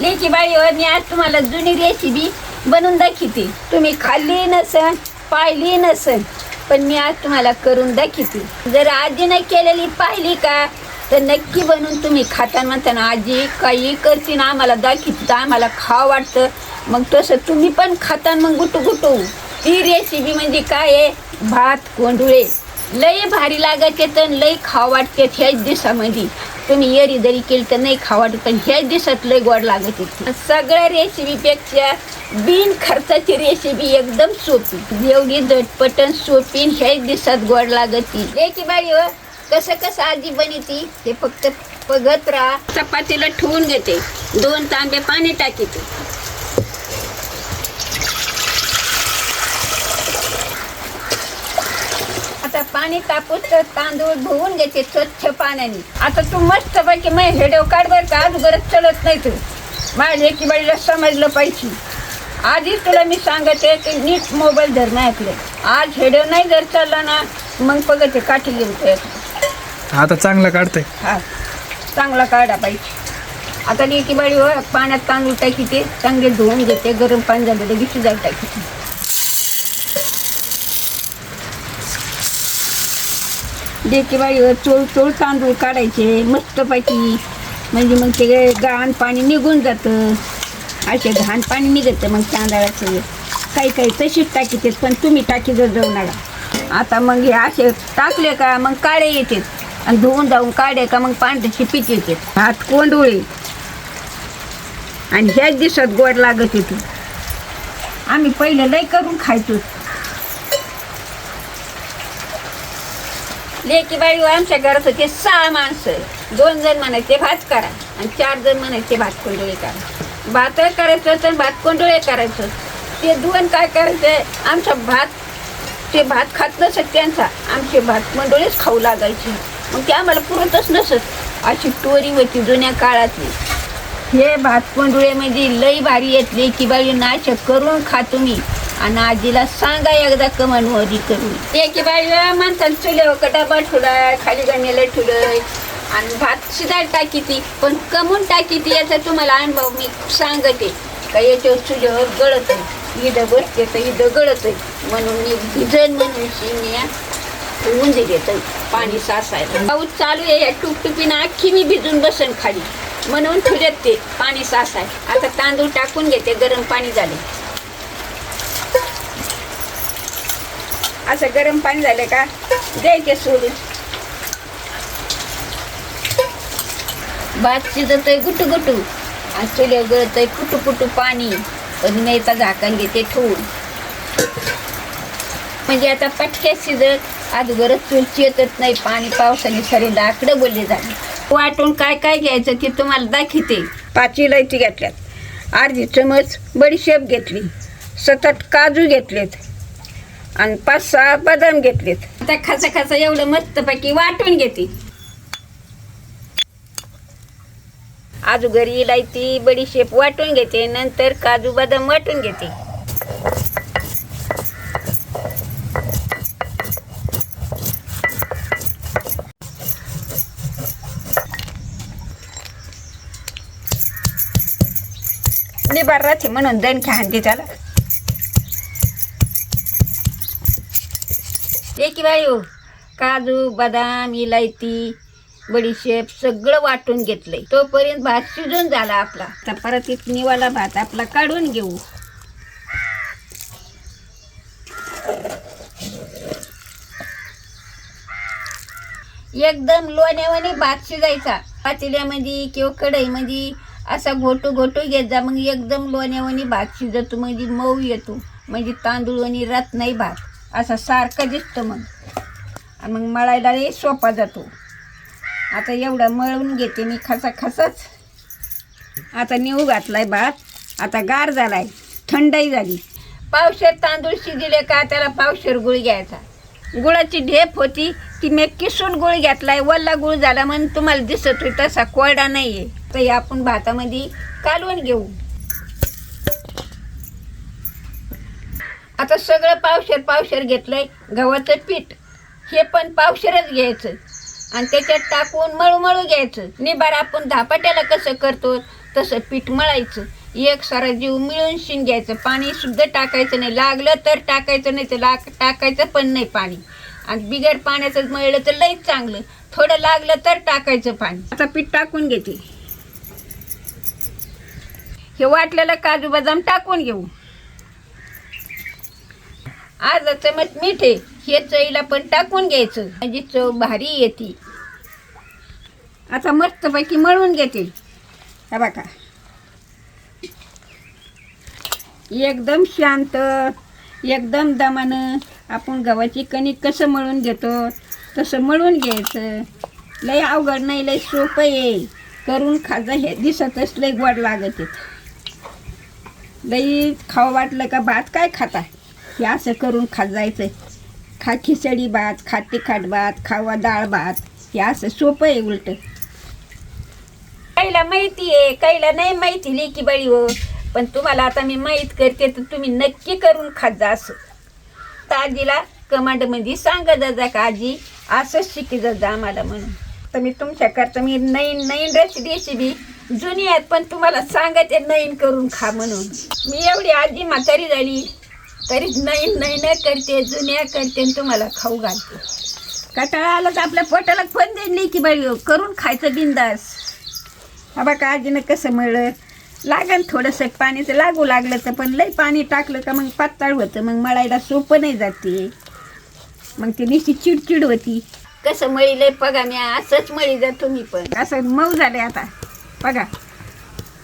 लेकी बाईवर मी आज तुम्हाला जुनी रेसिपी बनवून दाखवते. तुम्ही खाल्ली नसन पाहिली नसन पण मी आज तुम्हाला करून दाखवते. जर आजीने केलेली पाहिली का तर नक्की बनवून तुम्ही खाता म्हणताना आजी काही करते ना आम्हाला दाखवते आम्हाला खावं वाटतं. मग तसं तुम्ही पण खाता मग गुटू गुटू. ती रेसिपी म्हणजे काय आहे, भात कोंडुळे. लय भारी लागायचे तर लय खावं वाटते. ह्याच दिवसामध्ये तुम्ही एरी जरी केली तर नाही खावं वाटत पण ह्याच दिवसात लय गोड लागत. सगळ्या रेसिपीपेक्षा बिन खर्चाची रेसिपी एकदम सोपी. एवढी झटपटन सोपी ह्याच दिवसात गोड लागती. लेकी बाई हो कसं कसं आजी बनवती ते फक्त बघत राहा. चपातीला ठेवून घेते, 2 तांबे पाणी टाकीते. आता पाणी तापूस तर तांदूळ धुवून घेते स्वच्छ पाण्याने. आता तू मस्त पैकी मग हेडव काढ बरं का, आज गरज चलत नाही तू. माझ्या लेकी बाईला समजलं पाहिजे. आधीच तुला मी सांगते की नीट मोबाईल धर नाही ऐकले. आज हेडव नाही जर चालला ना मग बघते काठी घेऊन. आता चांगला काढतोय. हा चांगला काढा पाहिजे. आता लेकी बाई पाण्यात तांदूळ टाकीते, चांगले धुवून घेते. गरम पाणी झालं लगेच शिजायला टाकीते. लेकी बाई चोळ तांदूळ काढायचे मस्तपैकी. म्हणजे मग ते घाण पाणी निघून जातं. असे घाण पाणी निघतं मग तांदळाचं. काही काही तशीच टाकीते पण तुम्ही टाकी जर जाऊ नका. आता मग हे असे टाकले का मग काळे येते आणि धुवून जाऊन काढे का मग पांढऱ्याची पीठ येते. भात कोंडुळे आणि ह्याच दिवसात गोड लागत येते. आम्ही पहिलं लय करून खायचो. लेकी बाई आमच्या घरात होते 6 माणसं. 2 जण म्हणायचे भात करा आणि 4 जण म्हणायचे भात कोंडुळे करा. भात करायचं तर भात कोंडुळे करायचं. ते 2 काय करायचं आमचा भात ते भात खात नसत त्यांचा. आमचे भात कोंडुळेच खाऊ लागायचे. मग ते आम्हाला पुरतच नसत. अशी टोरी होती जुन्या काळातली. हे भात कोंडुळे म्हणजे लई भारी येतले की बाई नाश करून खा तुम्ही. आणि आजीला सांगा एकदा कमान वरी करून. ते की बाई म्हणतात चुल्यावर कटापा ठुलाय खाली गाण्याला ठुलय आणि भात शिजायला टाकी ती पण कमून टाकी ती. याचा तुम्हाला अनुभव मी सांगते का याच्यावर चुल्यावर गळत आहे. इथं बसते तर इथं गळत आहे म्हणून मी भिजन म्हणून शिन्या होऊन देत पाणी सासायला. पाऊस चालू आहे या टुकटुकीनं अख्खी मी भिजून बसन खाली म्हणून ठुल्यात ते पाणी सासाय. आता तांदूळ टाकून घेते. गरम पाणी झाले. असं गरम पाणी झालं का द्यायचे सोडून. भात शिजतोय गुटू गुटू आणि चुल्या गळतोय कुटू कुटू पाणी. पण मी आता झाकण घेते ठेवून. म्हणजे आता पटक्यात शिजत आज गरज चुलची येतच नाही. पाणी पावसाने सारे लाकडं बोलले झाले. वाटून काय काय घ्यायचं ते तुम्हाला दाखवते. 5 इलायची घेतल्यात, अर्धी चमच बडीशेप घेतली, 7-8 काजू घेतलेत आणि 5-6 बदाम घेतलेत. आता खाचा एवढं मस्तपैकी वाटून घेते. आजूगरी इलायची बडीशेप वाटून घेते. नंतर काजू बदाम वाटून घेते. निबार राहते म्हणून दणख्या हाणते त्याला. लेकी बाई हो काजू बदाम इलायची बडीशेप सगळं वाटून घेतलंय. तोपर्यंत भात शिजून झाला आपला. आता परत एक निवाला भात आपला काढून घेऊ. एकदम लोण्यावाने भात शिजायचा. पातेल्यामध्ये किंवा कढईमध्ये असा घोटू घोटू घेत जा. मग एकदम लोण्यावानी भात शिजतो म्हणजे मऊ येतो. म्हणजे तांदूळवानी राहत नाही भात. असा सारखा दिसतो मग. आणि मग मळायला सोपा जातो. आता एवढं मळून घेते मी खसाच. आता निवू घातलाय भात. आता गार झालाय, थंडाई झाली. पावशेर तांदूळ शिजले का त्याला पावशेर गुळ घ्यायचा. गुळाची ढेप होती ती मी किसून गुळ घेतलाय. वल्ला गुळ झाला म्हणून तुम्हाला दिसत होईल तसा कोरडा नाही आहे. तर आपण भातामध्ये कालवून घेऊ. आता सगळं पावशेर घेतलंय. गव्हाचं पीठ हे पण पावशेरच घ्यायचं आणि त्याच्यात टाकून मळू घ्यायचं. निबार आपण धापाट्याला कसं करतो तसं पीठ मळायचं. एक सारा जीव मिळून शिंग्यायचं. पाणी सुद्धा टाकायचं नाही. लागलं तर टाकायचं, नाही तर टाकायचं पण नाही पाणी. आणि बिगर पाण्याचं मळलं तर लईच चांगलं. थोडं लागलं तर टाकायचं पाणी. आता पीठ टाकून घेते. हे वाटलेलं काजू बदाम टाकून घेऊ. अर्धा चमच मीठ आहे, हे चवीला पण टाकून घ्यायचं म्हणजे चव भारी येते. आता मस्तपैकी मळून घेते. हा बघा, एकदम शांत, एकदम दमानं आपण गव्हाची कणिक कसं मळून घेतो तसं मळून घ्यायचं. लय अवघड नाही, लय सोपं आहे. करून खाजा. हे दिसतच लय गोड लागत. लई खावं वाटलं का भात काय खाता, हे असं करून खात जायचं. खा खिचडी भात, खा तिखट भात, खावा डाळ भात. हे असं सोपं आहे उलट. काहीला माहिती आहे, काहीला नाही माहिती लेकी बाई हो. पण तुम्हाला आता मी माहीत करते तर तुम्ही नक्की करून खात जा. असं तर आजीला कमांडमध्ये सांगत जा का आजी असंच शिकी जा आम्हाला म्हणून. तर मी तुमच्याकरता मी नवीन रेसिपी जुनी आहेत पण तुम्हाला सांगते नवीन करून खा म्हणून. मी एवढी आजी म्हातारी झाली तरी नवीन करते, जुन्या करते आणि तुम्हाला खाऊ घालते. कटाळा आला तर आपल्या पोटाला पण देईल की बाई करून खायचं बिंदास. हा बघा आजीनं कसं मळलं. लागन थोडंसं पाणीचं लागू लागलं तर, पण लई पाणी टाकलं का मग पातळ होतं, मग मळायला सोपं नाही जाते. मग ती नुसती चिडचिड होती. कसं मळीलंय बघा, मी असंच मळी जा तुम्ही पण. असं मऊ झालंय आता बघा,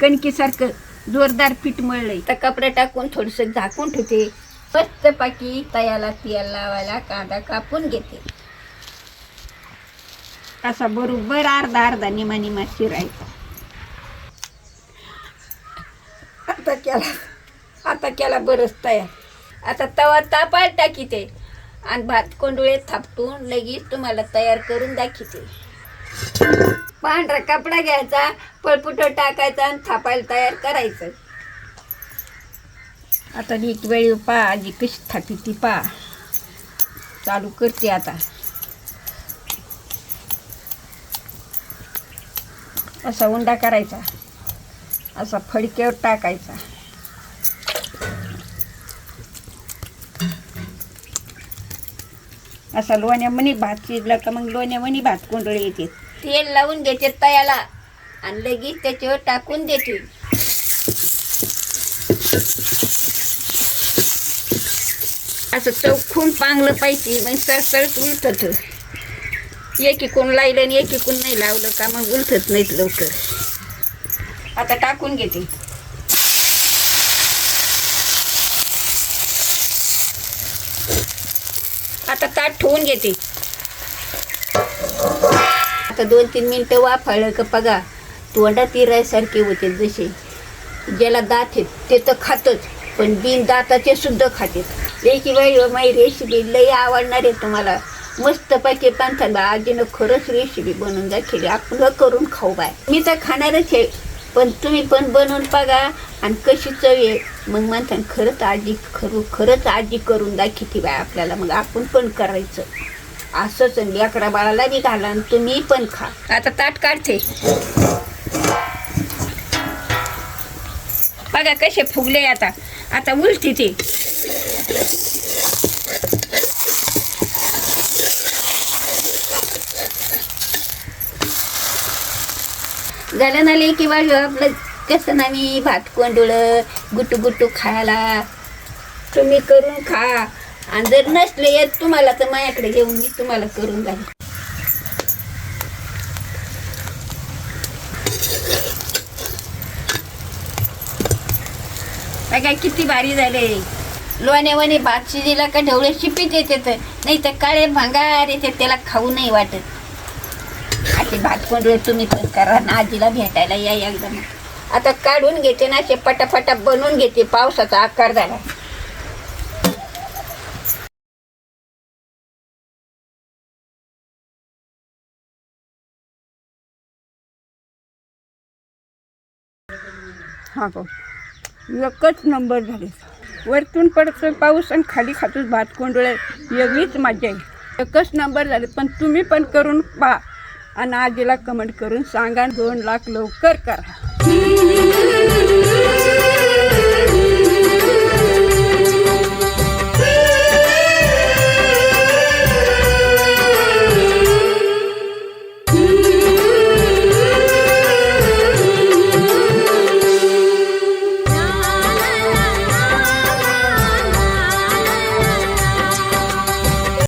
कणकीसारखं जोरदार पीठ मळलंय. तर कपडे टाकून थोडंसं झाकून ठेवते. मस्तपैकी तयाला तेल लावायला कांदा कापून घेते. असा बरोबर अर्धा निमा चिरायचा. आता केला बरंच तयार. आता तवा तापायला टाकीते आणि भात कोंडुळे थापटून लगेच तुम्हाला तयार करून दाखवते. पांढरा कपडा घ्यायचा, पळपुटं टाकायचा आणि थापायला तयार करायचं. आता एक वेळी पा आजी कशी थापी ती पा. चालू करते आता. असा उंडा करायचा, असा फडक्यावर टाकायचा. असा लोण्यामणी भात शिजला का मग लोण्यामणी भात कोंडळे येते. तेल लावून घ्यायचे तयाला आणि लगेच त्याच्यावर टाकून देते. असं चौखून पांगलं पाहिजे, मग सरसरच उलटत. एकीकून लायलं आणि एकीकून नाही लावलं का मग उलटत नाहीत लवकर. आता टाकून घेते. आता ताट ठेवून घेते. आता 2-3 मिनटं वाफाळलं का बघा तोंडात तिरायसारखे होते. जसे ज्याला दात आहेत ते तर खातच, पण बिन दाताचे सुद्धा खातात. याची बाई माझी रेसिपी लई आवडणार आहे तुम्हाला. मस्तपैकी पंथाला आजीनं खरंच रेसिपी बनवून दाखवली. आपण करून खाऊ बाय. मी तर खाणारच आहे, पण तुम्ही पण बनवून बघा आणि कशी चव आहे. मग म्हणता खरंच आजी करून दाखवते बाय आपल्याला. मग आपण पण करायचं असंच. लेकरा बाळाला बी घाला आणि तुम्ही पण खा. आता ताट काढते. बघा कसे फुगले. आता उलटी ते. झालं ना लेकी बाजू आपलं कसं ना मी भात कोंडुळं गुटू खायला. तुम्ही करून खा आणि जर नसले येत तुम्हाला तर माझ्याकडे घेऊन मी तुम्हाला करून घाल. काय किती भारी झाले. लोण्यावाने भात शिजेला का ढवळे शिपीत येते, तर नाही तर काळे भांगार येते, त्याला खाऊ नाही वाटत. असे भात कोंडुळे तुम्ही पण करा ना. आजीला भेटायला या एकदम. आता काढून घेते ना, असे पटापटा बनवून घेते. पावसाचा आकार झाला. हा गो एकच नंबर झाले. वरतून पडतो पाऊस आणि खाली खातोच भात कोंडुळे. वेगळीच मजा आहे. एकच नंबर झाले. पण तुम्ही पण करून पहा आणि आजीला कमेंट करून सांगा. 2 लाख लवकर करा.